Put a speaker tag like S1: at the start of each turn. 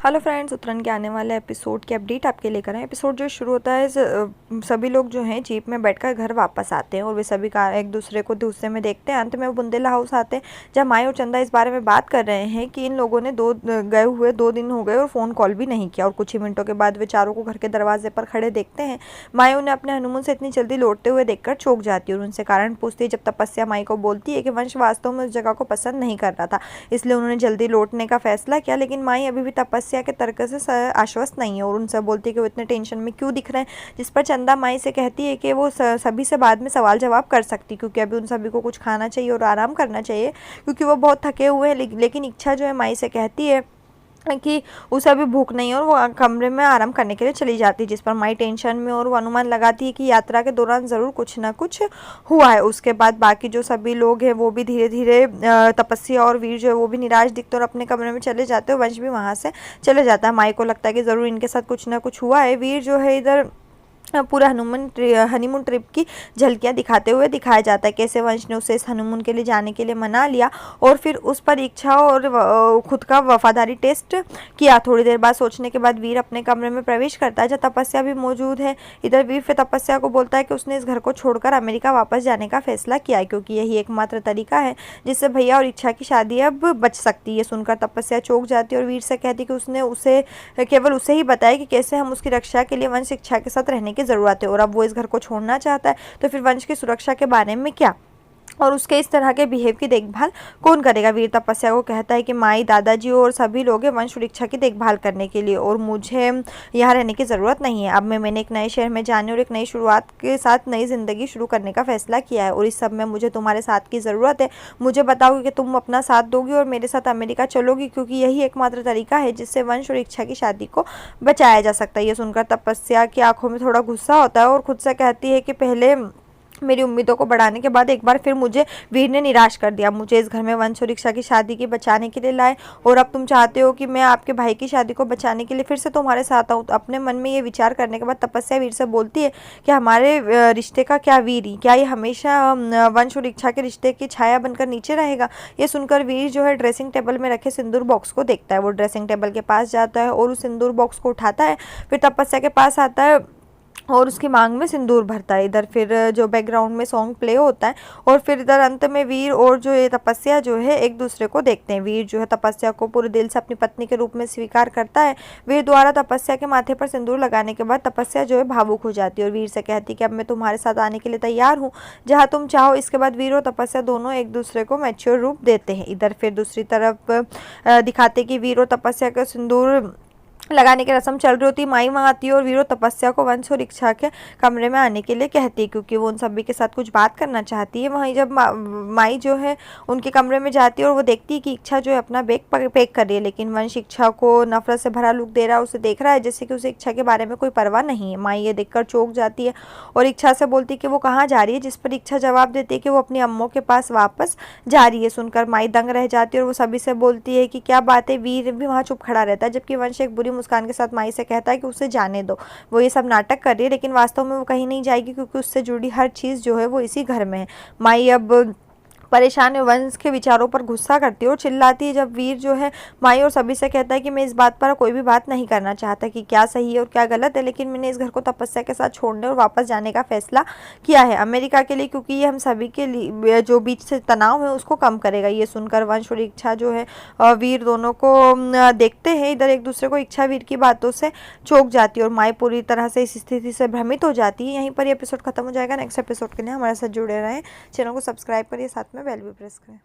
S1: Hello friends, उत्तरायण के आने वाले एपिसोड की अपडेट आपके लेकर आए। एपिसोड जो शुरू होता है सभी लोग जो हैं जीप में बैठकर घर वापस आते हैं और वे सभी का एक दूसरे को दूसरे में देखते हैं। अंत में वो बुंदेला हाउस आते हैं जब माई और चंदा इस बारे में बात कर रहे हैं कि इन लोगों ने गए हुए 2 दिन हो गए और फ़ोन कॉल भी नहीं किया। और कुछ ही मिनटों के बाद वे चारों को घर के दरवाजे पर खड़े देखते हैं। माई उन्हें अपने हनीमून से इतनी जल्दी लौटते हुए देखकर चौंक जाती है और उनसे कारण पूछती है। जब तपस्या माई को बोलती है कि वंश वास्तव में उस जगह को पसंद नहीं कर रहा था, इसलिए उन्होंने जल्दी लौटने का फैसला किया। लेकिन माई अभी भी तपस्या के तर्क से आश्वस्त नहीं है और उनसे बोलती है कि वो इतने टेंशन में क्यों दिख रहे हैं। जिस पर चंदा माई से कहती है कि वो सभी से बाद में सवाल जवाब कर सकती, क्योंकि अभी उन सभी को कुछ खाना चाहिए और आराम करना चाहिए, क्योंकि वो बहुत थके हुए हैं। लेकिन इच्छा जो है माई से कहती है कि उसे अभी भूख नहीं है और वो कमरे में आराम करने के लिए चली जाती है। जिस पर माई टेंशन में और वो अनुमान लगाती है कि यात्रा के दौरान ज़रूर कुछ ना कुछ हुआ है। उसके बाद बाकी जो सभी लोग हैं वो भी धीरे धीरे तपस्या और वीर जो है वो भी निराश दिखते और अपने कमरे में चले जाते हैं। वंश भी वहाँ से चले जाता है। माई को लगता है कि ज़रूर इनके साथ कुछ ना कुछ हुआ है। वीर जो है इधर पूरा हनीमून ट्रिप की झलकियां दिखाते हुए दिखाया जाता है, कैसे वंश ने उसे इस हनीमून के लिए जाने के लिए मना लिया और फिर उस पर इच्छा और खुद का वफादारी टेस्ट किया। थोड़ी देर बाद सोचने के बाद वीर अपने कमरे में प्रवेश करता है जहाँ तपस्या भी मौजूद है। इधर वीर फिर तपस्या को बोलता है कि उसने इस घर को छोड़कर अमेरिका वापस जाने का फैसला किया है, क्योंकि यही एकमात्र तरीका है जिससे भैया और इच्छा की शादी अब बच सकती है। सुनकर तपस्या चौंक जाती है और वीर से कहती कि उसने उसे केवल उसे ही बताया कि कैसे हम उसकी रक्षा के लिए वंश इच्छा के साथ रहने की जरूरत है और अब वो इस घर को छोड़ना चाहता है, तो फिर वंश की सुरक्षा के बारे में क्या और उसके इस तरह के बिहेव की देखभाल कौन करेगा। वीर तपस्या को कहता है कि माई, दादाजी और सभी लोग हैं वंश और इच्छा की देखभाल करने के लिए और मुझे यहाँ रहने की ज़रूरत नहीं है। अब मैंने एक नए शहर में जाने और एक नई शुरुआत के साथ नई ज़िंदगी शुरू करने का फैसला किया है और इस सब में मुझे तुम्हारे साथ की ज़रूरत है। मुझे बताओ कि तुम अपना साथ दोगी और मेरे साथ अमेरिका चलोगी, क्योंकि यही एकमात्र तरीका है जिससे वंश और इच्छा की शादी को बचाया जा सकता है। ये सुनकर तपस्या की आंखों में थोड़ा गुस्सा होता है और खुद से कहती है कि पहले मेरी उम्मीदों को बढ़ाने के बाद एक बार फिर मुझे वीर ने निराश कर दिया। मुझे इस घर में वंश और इच्छा की शादी की बचाने के लिए लाए और अब तुम चाहते हो कि मैं आपके भाई की शादी को बचाने के लिए फिर से तुम्हारे साथ आऊँ। तो अपने मन में ये विचार करने के बाद तपस्या वीर से बोलती है कि हमारे रिश्ते का क्या वीर ही, क्या ये हमेशा वंश और इच्छा के रिश्ते की छाया बनकर नीचे रहेगा। ये सुनकर वीर जो है ड्रेसिंग टेबल में रखे सिंदूर बॉक्स को देखता है। वो ड्रेसिंग टेबल के पास जाता है और उस सिंदूर बॉक्स को उठाता है, फिर तपस्या के पास आता है और उसकी मांग में सिंदूर भरता है। इधर फिर जो बैकग्राउंड में सॉन्ग प्ले होता है और फिर इधर अंत में वीर और जो ये तपस्या जो है एक दूसरे को देखते हैं। वीर जो है तपस्या को पूरे दिल से अपनी पत्नी के रूप में स्वीकार करता है। वीर द्वारा तपस्या के माथे पर सिंदूर लगाने के बाद तपस्या जो है भावुक हो जाती है और वीर से कहती है कि अब मैं तुम्हारे साथ आने के लिए तैयार हूँ जहाँ तुम चाहो। इसके बाद वीर और तपस्या दोनों एक दूसरे को मैच्योर रूप देते हैं। इधर फिर दूसरी तरफ दिखाते कि वीर और तपस्या का सिंदूर लगाने की रस्म चल रही होती। माई वहाँ आती है और वीरो तपस्या को वंश और इच्छा के कमरे में आने के लिए कहती है, क्योंकि वो उन सभी के साथ कुछ बात करना चाहती है। वहीं जब माई जो है उनके कमरे में जाती है और वो देखती है कि इच्छा जो है अपना बैग पैक कर रही है, लेकिन वंश इच्छा को नफरत से भरा लुक दे रहा है, उसे देख रहा है जैसे कि उसे इच्छा के बारे में कोई परवाह नहीं है। माई ये देखकर चौंक जाती है और इच्छा से बोलती है कि वो कहाँ जा रही है, जिस पर इच्छा जवाब देती है कि वो अपनी अम्मों के पास वापस जा रही है। सुनकर माई दंग रह जाती है और वो सभी से बोलती है कि क्या बात है। वीर भी वहाँ चुप खड़ा रहता है, जबकि वंश एक बुरी मुस्कान के साथ माई से कहता है कि उसे जाने दो, वो ये सब नाटक कर रही है, लेकिन वास्तव में वो कहीं नहीं जाएगी, क्योंकि उससे जुड़ी हर चीज़ जो है वो इसी घर में है। माई अब परेशान वंश के विचारों पर गुस्सा करती है और चिल्लाती है जब वीर जो है माई और सभी से कहता है कि मैं इस बात पर कोई भी बात नहीं करना चाहता कि क्या सही है और क्या गलत है, लेकिन मैंने इस घर को तपस्या के साथ छोड़ने और वापस जाने का फैसला किया है अमेरिका के लिए, क्योंकि ये हम सभी के लिए जो बीच से तनाव है उसको कम करेगा। ये सुनकर वंश और इच्छा जो है वीर दोनों को देखते हैं। इधर एक दूसरे को इच्छा वीर की बातों से चौंक जाती है और माई पूरी तरह से इस स्थिति से भ्रमित हो जाती है। यहीं पर ये एपिसोड खत्म हो जाएगा। नेक्स्ट एपिसोड के लिए हमारे साथ जुड़े रहें, चैनल को सब्सक्राइब करिए, साथ में बेल भी प्रेस करें।